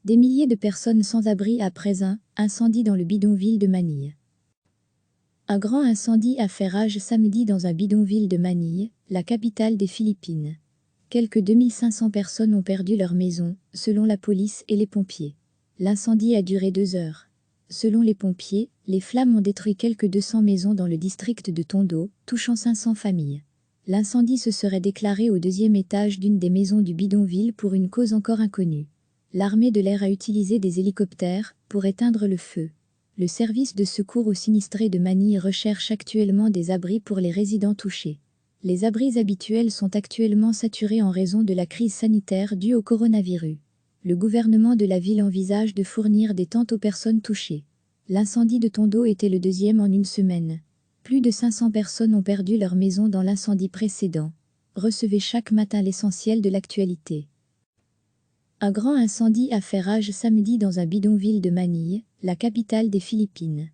Des milliers de personnes sans abri après un incendie dans le bidonville de Manille. Un grand incendie a fait rage samedi dans un bidonville de Manille, la capitale des Philippines. Quelques 2500 personnes ont perdu leur maison, selon la police et les pompiers. L'incendie a duré 2 heures. Selon les pompiers, les flammes ont détruit quelques 200 maisons dans le district de Tondo, touchant 500 familles. L'incendie se serait déclaré au 2e étage d'une des maisons du bidonville pour une cause encore inconnue. L'armée de l'air a utilisé des hélicoptères pour éteindre le feu. Le service de secours aux sinistrés de Manille recherche actuellement des abris pour les résidents touchés. Les abris habituels sont actuellement saturés en raison de la crise sanitaire due au coronavirus. Le gouvernement de la ville envisage de fournir des tentes aux personnes touchées. L'incendie de Tondo était le 2e en une semaine. Plus de 500 personnes ont perdu leur maison dans l'incendie précédent. Recevez chaque matin l'essentiel de l'actualité. Un grand incendie a fait rage samedi dans un bidonville de Manille, la capitale des Philippines.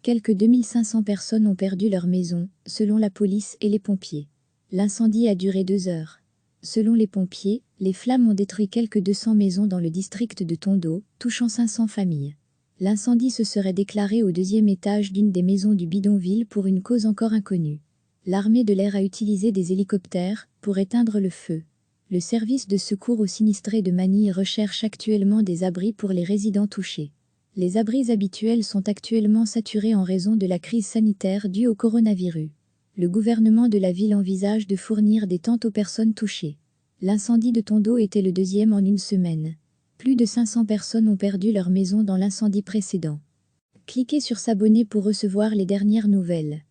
Quelques 2500 personnes ont perdu leur maison, selon la police et les pompiers. L'incendie a duré 2 heures. Selon les pompiers, les flammes ont détruit quelques 200 maisons dans le district de Tondo, touchant 500 familles. L'incendie se serait déclaré au 2e étage d'une des maisons du bidonville pour une cause encore inconnue. L'armée de l'air a utilisé des hélicoptères pour éteindre le feu. Le service de secours aux sinistrés de Manille recherche actuellement des abris pour les résidents touchés. Les abris habituels sont actuellement saturés en raison de la crise sanitaire due au coronavirus. Le gouvernement de la ville envisage de fournir des tentes aux personnes touchées. L'incendie de Tondo était le 2e en une semaine. Plus de 500 personnes ont perdu leur maison dans l'incendie précédent. Cliquez sur s'abonner pour recevoir les dernières nouvelles.